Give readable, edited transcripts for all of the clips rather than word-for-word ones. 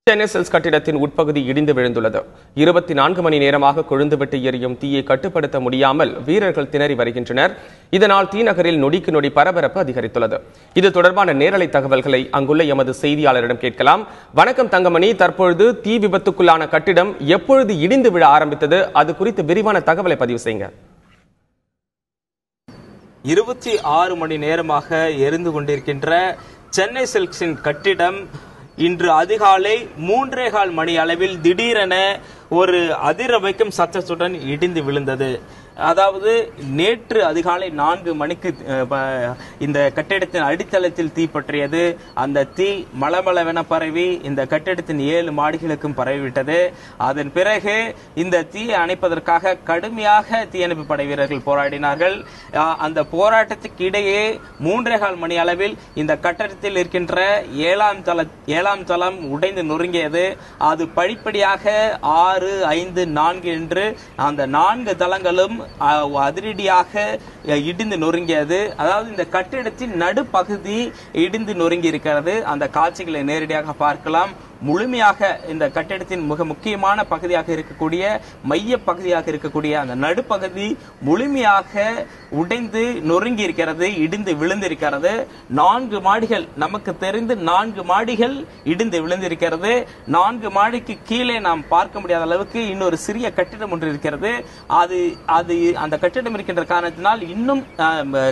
Chennai silks கட்டிடத்தின் உட்பகுதி இடிந்து விழுந்துள்ளது. 24 மணி நேரமாக கொழுந்துவிட்டு எரியும் தீயை கட்டுப்படுத்த முடியாமல் வீரர்கள் திணறி வருகின்றனர். இதனால் தீநகரில் நொடிக்கு நொடி பரபரப்பு அதிகரித்துள்ளது. இது தொடர்பான நேரலை தகவல்களை அங்குள்ள எமது செய்தியாளரிடம் கேட்கலாம். வணக்கம் தங்கமணி, தற்பொழுது தீ விபத்துக்குள்ளான கட்டிடம் எப்பொழுது இடிந்து விழ ஆரம்பித்தது? அது குறித்து விரிவான தகவலை பதிவு செய்யுங்க. 26 மணி நேரமாக எரிந்து கொண்டிருக்கின்ற சென்னை சில்க்ஸின் கட்டிடம் இன்று அதிகாலை 3:15 மணி அளவில் திடீரென ஒரு அதிர வைக்கும் சத்தத்துடன் இடிந்து விழுந்தது. அதாவது நேற்று அதிகாலை 4 மணிக்கு இந்த கட்டிடத்தின் அடித்தளத்தில் தீ பற்றியது. அந்த தீ மளமளவென பரவி இந்த கட்டிடத்தின் 7 மாடிகளுக்கும் பரவிவிட்டது. அதன் பிறகு இந்த தீயை அணைப்பதற்காக கடுமையாக தீயணைப்பு படை வீரர்கள் போராடினார்கள். அந்த போராட்டத்துக்கு இடையே 3:15 மணி அளவில் இந்த கட்டடத்தில் இருக்கின்ற 7ஆம் தளம் உடைந்து நொறுங்கியது. அது படிப்படியாக 6, 5, 4 என்று அந்த 4 தளங்களும் அதிரடியாக இடிந்து நொறுங்கியது. அதாவது இந்த கட்டிடத்தின் நடுப்பகுதி இடிந்து நொறுங்கி இருக்கிறது. அந்த காட்சிகளை நேரடியாக பார்க்கலாம். முழுமையாக இந்த கட்டிடத்தின் மிக முக்கியமான பகுதியாக இருக்கக்கூடிய மைய பகுதியாக இருக்கக்கூடிய அந்த நடுப்பகுதி முழுமையாக உடைந்து நொறுங்கி இருக்கிறது, இடிந்து விழுந்திருக்கிறது. 4 மாடிகள், நமக்கு தெரிந்து 4 மாடிகள் இடிந்து விழுந்திருக்கிறது. 4 மாடிக்கு கீழே நாம் பார்க்க முடியாத அளவுக்கு இன்னொரு சிறிய கட்டிடம் ஒன்று இருக்கிறது. அது அந்த கட்டிடம் இருக்கின்ற காரணத்தினால் இன்னும்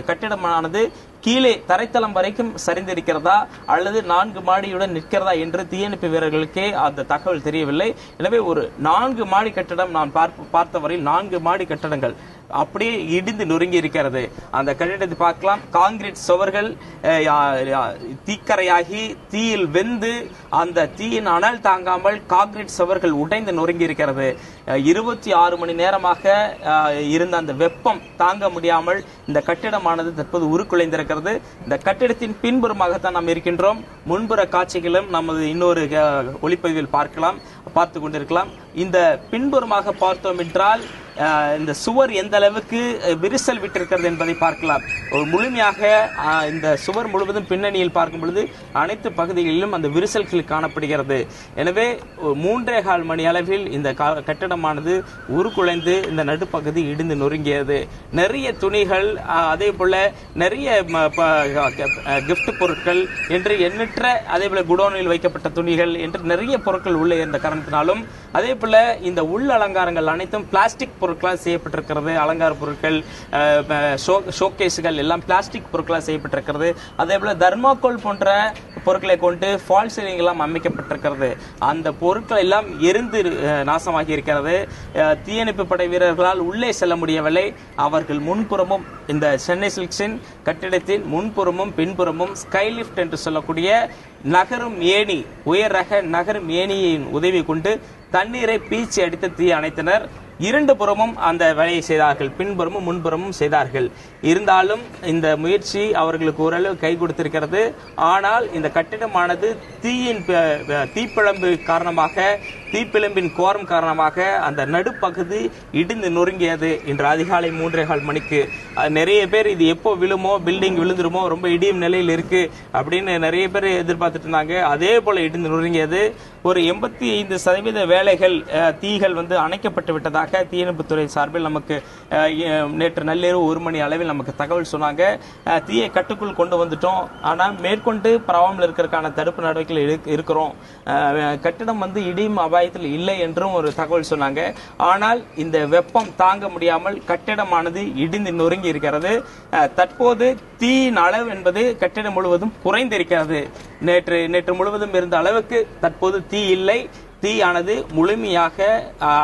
கட்டிடமானது கீழே தரைத்தளம் வரைக்கும் சரிந்திருக்கிறதா அல்லது 4 மாடியுடன் நிற்கிறதா என்று தீயணைப்பு வீரர்களுக்கே அந்த தகவல் தெரியவில்லை. எனவே ஒரு 4 மாடி கட்டடம் நான் பார்த்தவரையில் 4 மாடி கட்டடங்கள் அப்படியே இடிந்து நொறுங்கி இருக்கிறது. அந்த கட்டிடத்தை பார்க்கலாம். கான்கிரீட் சுவர்கள் தீக்கரையாகி தீயில் வெந்து அந்த தீயின் அனல் தாங்காமல் கான்கிரீட் சுவர்கள் உடைந்து நொறுங்கி இருக்கிறது. 26 மணி நேரமாக இருந்த அந்த வெப்பம் தாங்க முடியாமல் இந்த கட்டிடமானது தற்போது உருக்குலைந்திருக்கிறது. இந்த கட்டிடத்தின் பின்புறமாகத்தான் நாம் இருக்கின்றோம். முன்புற காட்சிகளும் நமது இன்னொரு ஒளிப்பதிவில் பார்த்து கொண்டிருக்கலாம். இந்த பின்புறமாக பார்த்தோம் என்றால் இந்த சுவர் எந்த அளவுக்கு விரிசல் விட்டிருக்கிறது என்பதை பார்க்கலாம். முழுமையாக இந்த சுவர் முழுவதும் பின்னணியில் பார்க்கும் பொழுது அனைத்து பகுதிகளிலும் அந்த விரிசல்கள் காணப்படுகிறது. எனவே 3:15 மணி அளவில் இந்த கட்டடமானது உருக்குலைந்து இந்த நடுப்பகுதி இடிந்து நொறுங்கியது. நிறைய துணிகள், அதே போல நிறைய கிஃப்ட் பொருட்கள் என்று எண்ணற்ற, அதே போல குடோனில் வைக்கப்பட்ட துணிகள் என்று நிறைய பொருட்கள் உள்ளே இருந்த காரணத்தினாலும், அதே போல இந்த உள் அலங்காரங்கள் அனைத்தும் பிளாஸ்டிக் பொருட்களால் செய்யப்பட்டிருக்கிறது. அலங்கார பொருட்கள், ஷோகேஸ்கள் எல்லாம் பிளாஸ்டிக் பொருட்களால் செய்யப்பட்டிருக்கிறது. அதே போல தர்மாக்கோல் போன்ற பொருட்களை கொண்டு ஃபால் சீலிங் எல்லாம் அமைக்கப்பட்டிருக்கிறது. அந்த பொருட்கள் எல்லாம் எரிந்து நாசமாகி இருக்கிறது. தீயணைப்பு படை வீரர்களால் உள்ளே செல்ல முடியவில்லை. அவர்கள் முன்புறமும், இந்த சென்னை சில்க்ஸின் கட்டிடத்தின் முன்புறமும் பின்புறமும் ஸ்கைலிப்ட் என்று சொல்லக்கூடிய நகரும் ஏணி, உயர் ரக நகரும் ஏணியின் உதவி கொண்டு தண்ணீரை பீச்சி அடித்து தீ அணைத்தனர். 2 புறமும் அந்த வேலையை செய்தார்கள், பின்புறமும் முன்புறமும் செய்தார்கள். இருந்தாலும் இந்த முயற்சி அவர்களுக்கு ஓரளவு கை கொடுத்திருக்கிறது. ஆனால் இந்த கட்டிடமானது தீப்பிழம்பின் கோரம் காரணமாக அந்த நடுப்பகுதி இடிந்து நொறுங்கியது. இன்று அதிகாலை 3:15 மணிக்கு நிறைய பேர் இது எப்போ விழுமோ, பில்டிங் விழுந்துருமோ, ரொம்ப இடியும் நிலையில் இருக்கு அப்படின்னு நிறைய பேர் எதிர்பார்த்துட்டு இருந்தாங்க. அதே போல இடிந்து நொறுங்கியது. ஒரு 85% வேலைகள், தீகள் அணைக்கப்பட்டு விட்டதாக தீயணைப்புத்துறை சார்பில் நமக்கு நேற்று நள்ளிரவு 1 மணி அளவில் நமக்கு தகவல் சொன்னாங்க. தீயை கட்டுக்குள் கொண்டு வந்துட்டோம், ஆனால் மேற்கொண்டு பரவாமல் இருக்கிறதுக்கான தடுப்பு நடவடிக்கைகள் இருக்கிறோம். கட்டிடம் இடியும் அபாயத்தில் இல்லை என்றும் ஒரு தகவல் சொன்னாங்க. ஆனால் இந்த வெப்பம் தாங்க முடியாமல் கட்டிடமானது இடிந்து நொறுங்கி இருக்கிறது. தற்போது தீயின் அளவு என்பது கட்டிடம் முழுவதும் குறைந்திருக்கிறது. நேற்று முழுவதும் இருந்த அளவுக்கு தற்போது தீ இல்லை. தீயானது முழுமையாக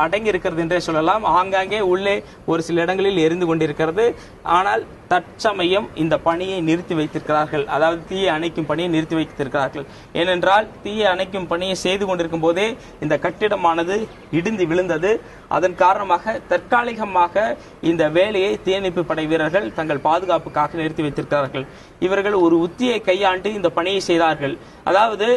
அடங்கி இருக்கிறது என்றே சொல்லலாம். ஆங்காங்கே உள்ளே ஒரு சில இடங்களில் எரிந்து கொண்டிருக்கிறது. ஆனால் தற்சமயம் இந்த பணியை நிறுத்தி வைத்திருக்கிறார்கள். அதாவது தீயை அணைக்கும் பணியை நிறுத்தி வைத்திருக்கிறார்கள். ஏனென்றால் தீயை அணைக்கும் பணியை செய்து கொண்டிருக்கும் போதே இந்த கட்டிடமானது இடிந்து விழுந்தது. அதன் காரணமாக தற்காலிகமாக இந்த வேலையை தீயணைப்பு படை வீரர்கள் தங்கள் பாதுகாப்புக்காக நிறுத்தி வைத்திருக்கிறார்கள். இவர்கள் ஒரு உத்தியை கையாண்டு இந்த பணியை செய்தார்கள். அதாவது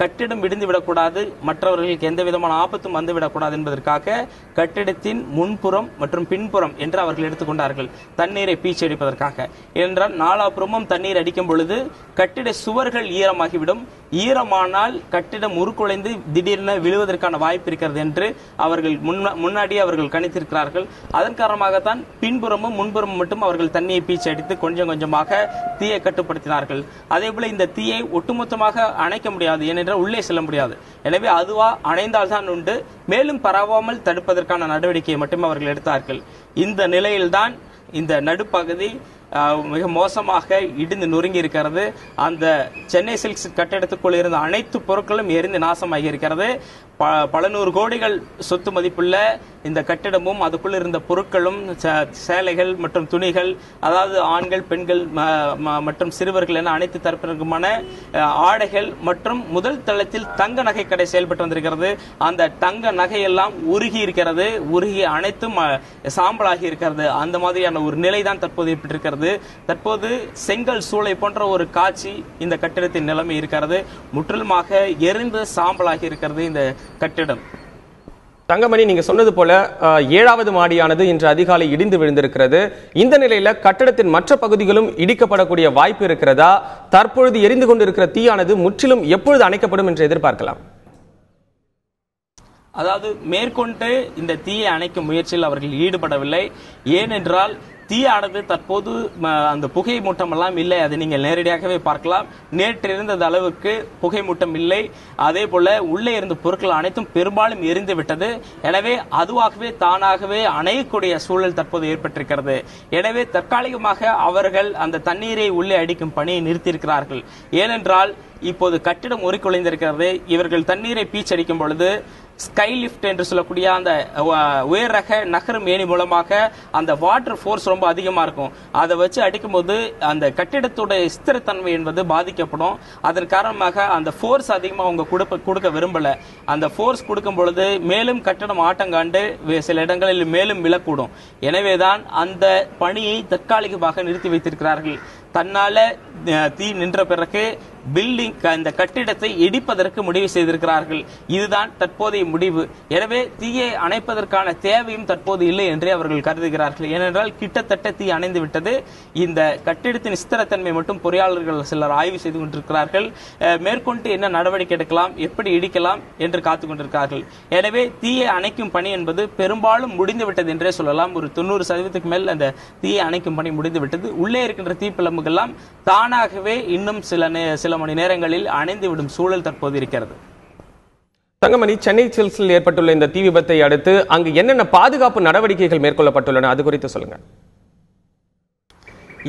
கட்டிடம் இடிந்துவிடக்கூடாது, மற்றவர்களுக்கு எந்த விதமான ஆபத்தும் வந்துவிடக்கூடாது என்பதற்காக கட்டிடத்தின் முன்புறம் மற்றும் பின்புறம் என்று அவர்கள் எடுத்துக்கொண்டார்கள் தண்ணீரை பீச்சடிப்பதற்காக. ஏனென்றால் நாலாபுறமும் தண்ணீர் அடிக்கும் பொழுது கட்டிட சுவர்கள் ஈரமாகிவிடும். ஈரமானால் கட்டிடம் உருக்குலைந்து திடீரென விழுவதற்கான வாய்ப்பு இருக்கிறது என்று அவர்கள் முன்னாடியே அவர்கள் கணித்திருக்கிறார்கள். அதன் காரணமாகத்தான் பின்புறமும் முன்புறமும் மட்டும் அவர்கள் தண்ணியை பீச்சடித்து கொஞ்சம் கொஞ்சமாக தீயை கட்டுப்படுத்தினார்கள். அதே போல இந்த தீயை ஒட்டுமொத்தமாக அணைக்க முடியாது, ஏனென்றால் உள்ளே செல்ல முடியாது. எனவே அதுவா அணைந்தால்தான் உண்டு. மேலும் பரவாமல் தடுப்பதற்கான நடவடிக்கையை மட்டும் அவர்கள் எடுத்தார்கள். இந்த நிலையில்தான் இந்த நடுப்பகுதி மிக மோசமாக இடிந்து நொறுங்கி இருக்கிறது. அந்த சென்னை சில்க்ஸ் கட்டிடத்துக்குள் இருந்த அனைத்து பொருட்களும் எரிந்து நாசமாகி இருக்கிறது. பல நூறு கோடிகள் சொத்து மதிப்புள்ள இந்த கட்டிடமும் அதுக்குள் இருந்த பொருட்களும் சேலைகள் மற்றும் துணிகள், அதாவது ஆண்கள் பெண்கள் மற்றும் சிறுவர்கள் என அனைத்து தரப்பினருக்குமான ஆடைகள் மற்றும் முதல் தளத்தில் தங்க நகை கடை செயல்பட்டு வந்திருக்கிறது. அந்த தங்க நகையெல்லாம் உருகி இருக்கிறது, உருகி அனைத்தும் சாம்பலாகி இருக்கிறது. அந்த மாதிரியான ஒரு நிலை தான் தற்போது ஏற்பட்டிருக்கிறது. தற்போது செங்கல் சூளை போன்ற ஒரு காட்சி இந்த கட்டிடத்தின் நிலைமை இருக்கிறது. முற்றிலுமாக எரிந்து சாம்பலாகி இருக்கிறது இந்த கட்டிடம். தங்கமணி, நீங்க சொன்னது போல 7வது மாடியானது இன்று அதிகாலை இடிந்து விழுந்திருக்கிறது. இந்த நிலையில கட்டடத்தின் மற்ற பகுதிகளும் இடிக்கப்படக்கூடிய வாய்ப்பு இருக்கிறதா? தற்பொழுது எரிந்து கொண்டிருக்கிற தீயானது முற்றிலும் எப்பொழுது அணைக்கப்படும் என்று எதிர்பார்க்கலாம்? அதாவது மேற்கொண்டு இந்த தீயை அணைக்கும் முயற்சியில் அவர்கள் ஈடுபடவில்லை. ஏனென்றால் தீயானது தற்போது அந்த புகை மூட்டம் எல்லாம் இல்லை. அதை நீங்கள் நேரடியாகவே பார்க்கலாம். நேற்று இருந்தது அளவுக்கு புகை மூட்டம் இல்லை. அதே போல உள்ளே இருந்த பொருட்கள் அனைத்தும் பெரும்பாலும் எரிந்து விட்டது. எனவே அதுவாகவே தானாகவே அணையக்கூடிய சூழல் தற்போது ஏற்பட்டிருக்கிறது. எனவே தற்காலிகமாக அவர்கள் அந்த தண்ணீரை உள்ளே அடிக்கும் பணியை நிறுத்தியிருக்கிறார்கள். ஏனென்றால் இப்போது கட்டிடம் உருக்குலைந்திருக்கிறது. இவர்கள் தண்ணீரை பீச்சடிக்கும் பொழுது ஸ்கை லிப்ட் என்று சொல்லக்கூடிய அந்த உயர் ரக நகரும் ஏணி மூலமாக அந்த வாட்டர் ஃபோர்ஸ் ரொம்ப அதிகமா இருக்கும். அதை வச்சு அடிக்கும் போது அந்த கட்டிடத்தோட ஸ்திரத்தன்மை என்பது பாதிக்கப்படும். அதன் காரணமாக அந்த ஃபோர்ஸ் அதிகமாக அவங்க கொடுக்க விரும்பல. அந்த ஃபோர்ஸ் கொடுக்கும் பொழுது மேலும் கட்டிடம் ஆட்டங்காண்டு சில இடங்களில் மேலும் விழக்கூடும். எனவேதான் அந்த பணியை தற்காலிகமாக நிறுத்தி வைத்திருக்கிறார்கள். தன்னால தீ நின்ற பிறகு பில்டிங் இந்த கட்டிடத்தை இடிப்பதற்கு முடிவு செய்திருக்கிறார்கள். இதுதான் தற்போதைய முடிவு. எனவே தீயை அணைப்பதற்கான தேவையும் தற்போது இல்லை என்றே அவர்கள் கருதுகிறார்கள். ஏனென்றால் கிட்டத்தட்ட தீ அணைந்து விட்டது. இந்த கட்டிடத்தின் ஸ்திரத்தன்மை மட்டும் பொறியாளர்கள் சிலர் ஆய்வு செய்து கொண்டிருக்கிறார்கள். மேற்கொண்டு என்ன நடவடிக்கை எடுக்கலாம், எப்படி இடிக்கலாம் என்று காத்துக் கொண்டிருக்கிறார்கள். எனவே தீயை அணைக்கும் பணி என்பது பெரும்பாலும் முடிந்துவிட்டது என்றே சொல்லலாம். ஒரு 90% மேல் அந்த தீயை அணைக்கும் பணி முடிந்துவிட்டது. உள்ளே இருக்கின்ற தீப்பிழம்புகள்லாம் தானாகவே இன்னும் சில மணி நேரங்களில் அணைந்துவிடும் சூழல் தற்போது இருக்கிறது. தங்கமணி, சென்னை சில்க்ஸில் ஏற்பட்டுள்ள இந்த தீ விபத்தை அடுத்து அங்கு என்னென்ன பாதுகாப்பு நடவடிக்கைகள் மேற்கொள்ளப்பட்டுள்ளன, அது குறித்து சொல்லுங்க.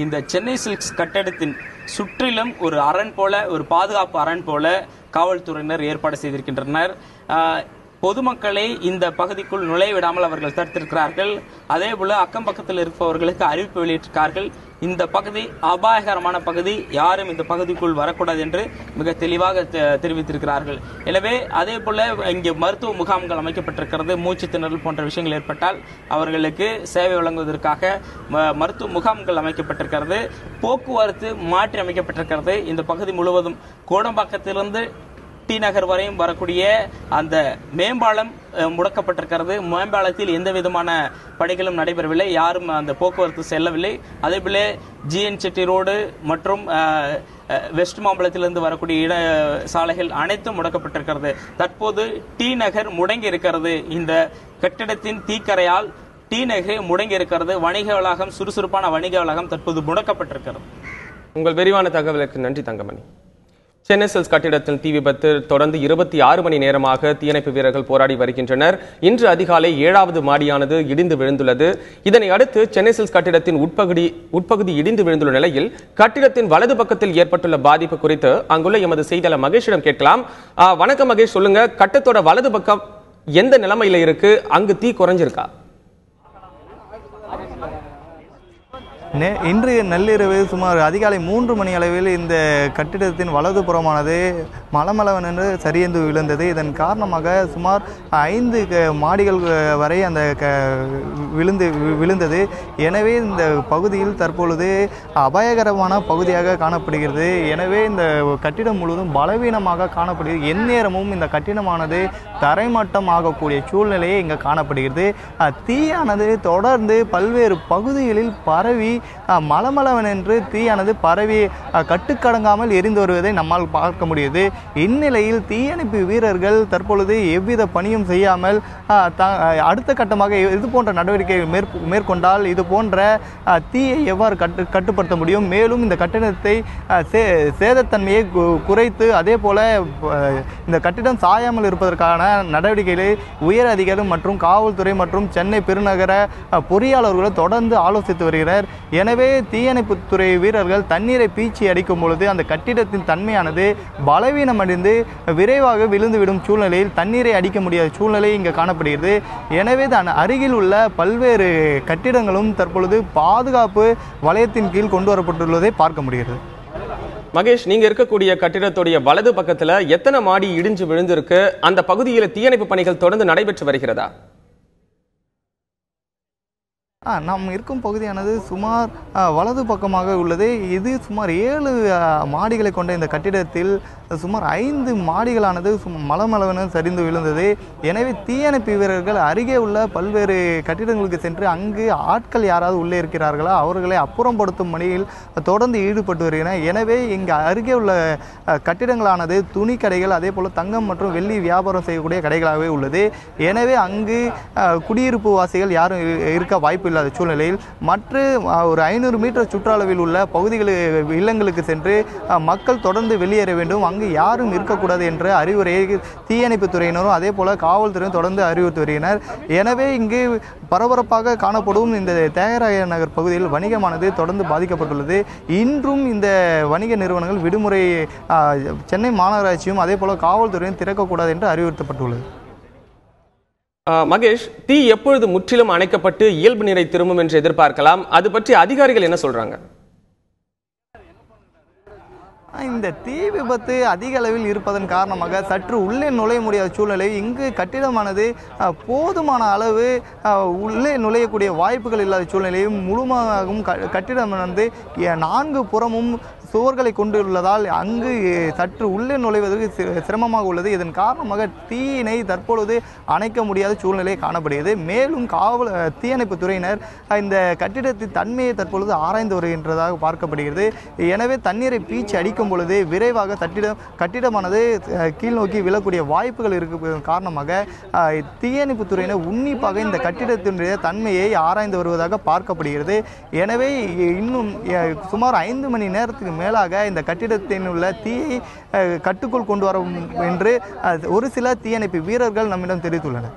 இந்த சென்னை சில்க்ஸ் கட்டடத்தின் சுற்றிலும் ஒரு அரண் போல, ஒரு பாதுகாப்பு அரண் போல காவல்துறையினர் ஏற்பாடு செய்திருக்கின்றனர். பொதுமக்களை இந்த பகுதிக்குள் நுழைவிடாமல் அவர்கள் தடுத்திருக்கிறார்கள். அதே போல அக்கம் பக்கத்தில் இருப்பவர்களுக்கு அறிவிப்பு வெளியிட்டிருக்கிறார்கள். இந்த பகுதி அபாயகரமான பகுதி, யாரும் இந்த பகுதிக்குள் வரக்கூடாது என்று மிக தெளிவாக தெரிவித்திருக்கிறார்கள். எனவே அதே போல இங்கே மருத்துவ முகாம்கள் அமைக்கப்பட்டிருக்கிறது. மூச்சு திணறல் போன்ற விஷயங்கள் ஏற்பட்டால் அவர்களுக்கு சேவை வழங்குவதற்காக மருத்துவ முகாம்கள் அமைக்கப்பட்டிருக்கிறது. போக்குவரத்து மாற்றி அமைக்கப்பட்டிருக்கிறது. இந்த பகுதி முழுவதும் கோடம்பாக்கத்திலிருந்து டி நகர் வரையும் வரக்கூடிய அந்த மேம்பாலம் முடக்கப்பட்டிருக்கிறது. மேம்பாலத்தில் எந்த விதமான பணிகளும் நடைபெறவில்லை. யாரும் அந்த போக்குவரத்து செல்லவில்லை. அதேபோல GN செட்டி ரோடு மற்றும் வெஸ்ட் மாம்பலத்திலிருந்து வரக்கூடிய சாலைகள் அனைத்தும் முடக்கப்பட்டிருக்கிறது. தற்போது டி நகர் முடங்கி இருக்கிறது. இந்த கட்டிடத்தின் தீக்கரையால் டி நகர் முடங்கி இருக்கிறது. வணிக வளாகம், சுறுசுறுப்பான வணிக வளாகம் தற்போது முடக்கப்பட்டிருக்கிறது. உங்கள் விரிவான தகவலுக்கு நன்றி தங்கமணி. சென்னை சில்க்ஸ் கட்டிடத்தில் தீ விபத்து தொடர்ந்து 26 மணி நேரமாக தீயணைப்பு வீரர்கள் போராடி வருகின்றனர். இன்று அதிகாலை 7வது மாடியானது இடிந்து விழுந்துள்ளது. இதனை அடுத்து சென்னை சில்க்ஸ் கட்டிடத்தின் உட்பகுதி இடிந்து விழுந்துள்ள நிலையில் கட்டிடத்தின் வலது பக்கத்தில் ஏற்பட்டுள்ள பாதிப்பு குறித்து அங்குள்ள எமது செய்தியாளர் மகேஷிடம் கேட்கலாம். வணக்கம் மகேஷ், சொல்லுங்க, கட்டத்தோட வலது பக்கம் எந்த நிலைமையில இருக்கு? அங்கு தீ குறைஞ்சிருக்கா? இன்று நள்ளிரவு சுமார் அதிகாலை 3 மணி அளவில் இந்த கட்டிடத்தின் வலது புறமானது மளமளவென்று சரியந்து விழுந்தது. இதன் காரணமாக சுமார் 5 மாடிகள் வரை அந்த விழுந்தது. எனவே இந்த பகுதியில் தற்பொழுது அபாயகரமான பகுதியாக காணப்படுகிறது. எனவே இந்த கட்டிடம் முழுவதும் பலவீனமாக காணப்படுகிறது. எந்நேரமும் இந்த கட்டிடமானது தரைமட்டம் ஆகக்கூடிய சூழ்நிலையே இங்கே காணப்படுகிறது. தீயானது தொடர்ந்து பல்வேறு பகுதிகளில் பரவி மளமளவென்று தீயானது பரவி கட்டுக்கடங்காமல் எரிந்து வருவதை நம்மால் பார்க்க முடியுது. இந்நிலையில் தீயணைப்பு வீரர்கள் தற்பொழுது எவ்வித பணியும் செய்யாமல் அடுத்த கட்டமாக இது போன்ற நடவடிக்கைகள் மேற்கொண்டால் இது போன்ற தீயை எவ்வாறு கட்டுப்படுத்த முடியும், மேலும் இந்த கட்டிடத்தை சேதத்தன்மையை குறைத்து அதே போல இந்த கட்டிடம் சாயாமல் இருப்பதற்கான நடவடிக்கைகளை உயர் அதிகாரிகள் மற்றும் காவல்துறை மற்றும் சென்னை பெருநகர பொறியாளர்கள் தொடர்ந்து ஆலோசித்து வருகிறார். எனவே தீயணைப்புத்துறை வீரர்கள் தண்ணீரை பீச்சி அடிக்கும் பொழுது அந்த கட்டிடத்தின் தன்மையானது பலவீனமடைந்து விரைவாக விழுந்துவிடும் சூழ்நிலையில் தண்ணீரை அடிக்க முடியாத சூழ்நிலை இங்கு காணப்படுகிறது. எனவே தான் அருகில் உள்ள பல்வேறு கட்டிடங்களும் தற்பொழுது பாதுகாப்பு வலயத்தின் கீழ் கொண்டு வரப்பட்டுள்ளதை பார்க்க முடிகிறது. மகேஷ், நீங்க இருக்கக்கூடிய கட்டிடத்துடைய வலது பக்கத்துல எத்தனை மாடி இடிஞ்சு விழுந்திருக்கு? அந்த பகுதியில் தீயணைப்பு பணிகள் தொடர்ந்து நடைபெற்று வருகிறதா? நாம் இருக்கும் பகுதியானது சுமார் வலது பக்கமாக உள்ளது. இது சுமார் 7 மாடிகளை கொண்ட இந்த கட்டிடத்தில் சுமார் 5 மாடிகளானது மளமளவென சரிந்து விழுந்தது. எனவே தீயணைப்பு வீரர்கள் அருகே உள்ள பல்வேறு கட்டிடங்களுக்கு சென்று அங்கு ஆட்கள் யாராவது உள்ளே இருக்கிறார்களா அவர்களை அப்புறப்படுத்தும் பணியில் தொடர்ந்து ஈடுபட்டு வருகின்றனர். எனவே இங்கு அருகே உள்ள கட்டிடங்களானது துணி கடைகள் அதே போல் தங்கம் மற்றும் வெள்ளி வியாபாரம் செய்யக்கூடிய கடைகளாகவே உள்ளது. எனவே அங்கு குடியிருப்பு வாசிகள் யாரும் இருக்க வாய்ப்பு இல்லாத சூழ்நிலையில் மற்ற ஒரு 500 மீட்டர் சுற்றளவில் உள்ள பகுதிகளுக்கு இல்லங்களுக்கு சென்று மக்கள் தொடர்ந்து வெளியேற வேண்டும், அங்கு யாரும் இருக்கக்கூடாது என்ற அறிவுரையை தீயணைப்பு துறையினரும் அதே போல காவல்துறையும் தொடர்ந்து அறிவுறுத்தி வருகின்றனர். எனவே இங்கு பரபரப்பாக காணப்படும் இந்த தியாகராய நகர் பகுதியில் வணிகமானது தொடர்ந்து பாதிக்கப்பட்டுள்ளது. இன்றும் இந்த வணிக நிறுவனங்கள் விடுமுறை சென்னை மாநகராட்சியும் அதே போல காவல்துறையும் திறக்கக்கூடாது என்று அறிவுறுத்தப்பட்டுள்ளது. மகேஷ், தீ எப்பொழுது முற்றிலும் அணைக்கப்பட்டு இயல்பு நிலை திரும்பும் என்று எதிர்பார்க்கலாம்? அது பற்றி அதிகாரிகள் என்ன சொல்றாங்க? இந்த தீ விபத்து அதிக அளவில் இருப்பதன் காரணமாக சற்று உள்ளே நுழைய முடியாத சூழ்நிலை. இங்கு கட்டிடமானது போதுமான அளவு உள்ளே நுழையக்கூடிய வாய்ப்புகள் இல்லாத சூழ்நிலையும் முழுமையாகவும் கட்டிடமானது 4 புறமும் சுவர்களை கொண்டுள்ளதால் அங்கு சற்று உள்ளே நுழைவதற்கு சிரமமாக உள்ளது. இதன் காரணமாக தீயினை தற்பொழுது அணைக்க முடியாத சூழ்நிலை காணப்படுகிறது. மேலும் தீயணைப்பு துறையினர் இந்த கட்டிடத்தின் தன்மையை தற்பொழுது ஆராய்ந்து வருகின்றதாக பார்க்கப்படுகிறது. எனவே தண்ணீரை பீச்சி அடிக்கும் பொழுது விரைவாக கட்டிடமானது கீழ் நோக்கி விழக்கூடிய வாய்ப்புகள் இருப்பதன் காரணமாக தீயணைப்பு துறையினர் உன்னிப்பாக இந்த கட்டிடத்தினுடைய தன்மையை ஆராய்ந்து வருவதாக பார்க்கப்படுகிறது. எனவே இன்னும் சுமார் 5 மணி நேரத்துக்கு மேலாக இந்த கட்டிடத்தில் உள்ள தீயை கட்டுக்குள் கொண்டு வர என்று ஒரு சில தீயணைப்பு வீரர்கள் நம்மிடம் தெரிவித்துள்ளனர்.